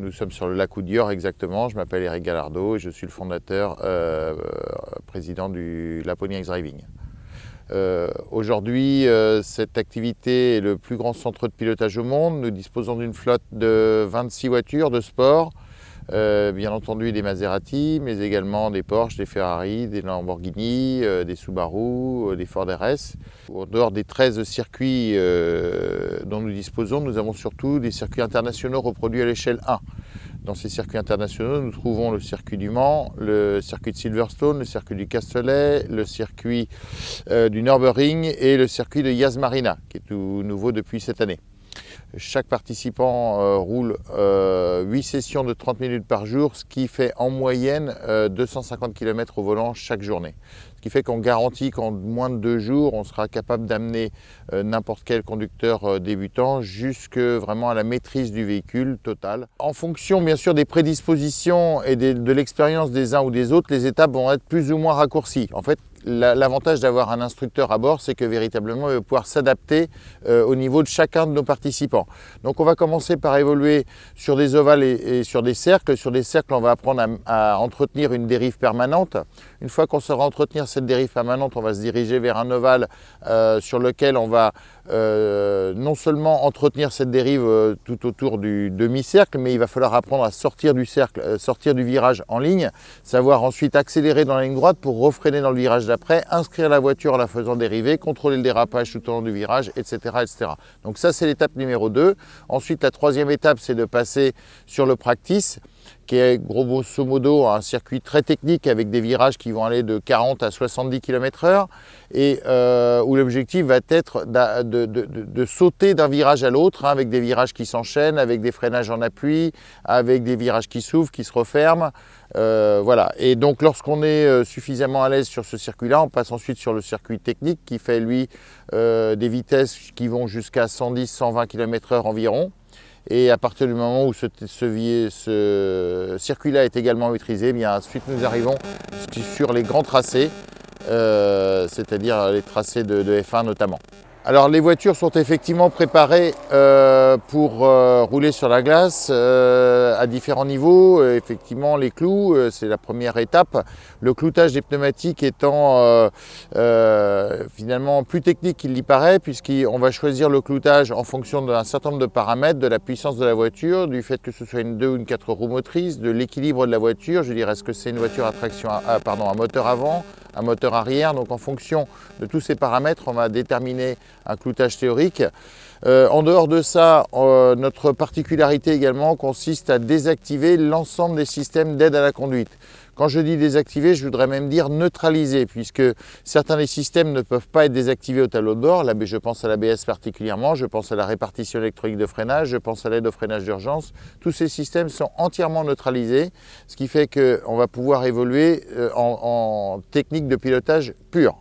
Nous sommes sur le lac Oudior exactement. Je m'appelle Eric Gallardo et je suis le fondateur, président du Laponia X Driving. Aujourd'hui, cette activité est le plus grand centre de pilotage au monde. Nous disposons d'une flotte de 26 voitures de sport, bien entendu des Maserati, mais également des Porsche, des Ferrari, des Lamborghini, des Subaru, des Ford RS. En dehors des 13 circuits dont nous disposons, nous avons surtout des circuits internationaux reproduits à l'échelle 1. Dans ces circuits internationaux, nous trouvons le circuit du Mans, le circuit de Silverstone, le circuit du Castellet, le circuit du Nürburgring et le circuit de Yas Marina, qui est tout nouveau depuis cette année. Chaque participant roule 8 sessions de 30 minutes par jour, ce qui fait en moyenne 250 km au volant chaque journée. Ce qui fait qu'on garantit qu'en moins de 2 jours, on sera capable d'amener n'importe quel conducteur débutant jusque vraiment à la maîtrise du véhicule totale. En fonction bien sûr des prédispositions et de l'expérience des uns ou des autres, les étapes vont être plus ou moins raccourcies. En fait, l'avantage d'avoir un instructeur à bord, c'est que véritablement il va pouvoir s'adapter au niveau de chacun de nos participants. Donc on va commencer par évoluer sur des ovales et sur des cercles. Sur des cercles, on va apprendre à entretenir une dérive permanente. Une fois qu'on saura entretenir cette dérive permanente, on va se diriger vers un ovale sur lequel on va non seulement entretenir cette dérive tout autour du demi-cercle, mais il va falloir apprendre à sortir du cercle, sortir du virage en ligne, savoir ensuite accélérer dans la ligne droite pour refréner dans le virage d'après, inscrire la voiture en la faisant dériver, contrôler le dérapage tout au long du virage, etc. etc. Donc ça, c'est l'étape numéro 2. Ensuite, la troisième étape, c'est de passer sur le practice, qui est grosso modo un circuit très technique avec des virages qui vont aller de 40 à 70 km/h et où l'objectif va être de sauter d'un virage à l'autre, avec des virages qui s'enchaînent, avec des freinages en appui, avec des virages qui s'ouvrent, qui se referment. Voilà. Et donc lorsqu'on est suffisamment à l'aise sur ce circuit-là, on passe ensuite sur le circuit technique qui fait lui des vitesses qui vont jusqu'à 110-120 km/h environ. Et à partir du moment où ce circuit-là est également maîtrisé, bien ensuite nous arrivons sur les grands tracés, c'est-à-dire les tracés de F1 notamment. Alors les voitures sont effectivement préparées pour rouler sur la glace à différents niveaux. Effectivement les clous, c'est la première étape. Le cloutage des pneumatiques étant finalement plus technique qu'il n'y paraît, puisqu'on va choisir le cloutage en fonction d'un certain nombre de paramètres, de la puissance de la voiture, du fait que ce soit une 2 ou une 4 roues motrices, de l'équilibre de la voiture. Je dirais, est-ce que c'est une voiture à traction, un moteur avant, un moteur arrière. Donc en fonction de tous ces paramètres, on va déterminer un cloutage théorique. En dehors de ça, notre particularité également consiste à désactiver l'ensemble des systèmes d'aide à la conduite. Quand je dis désactiver, je voudrais même dire neutraliser, puisque certains des systèmes ne peuvent pas être désactivés au tableau de bord. Là, je pense à l'ABS particulièrement, je pense à la répartition électronique de freinage, je pense à l'aide au freinage d'urgence. Tous ces systèmes sont entièrement neutralisés, ce qui fait qu'on va pouvoir évoluer en technique de pilotage pure.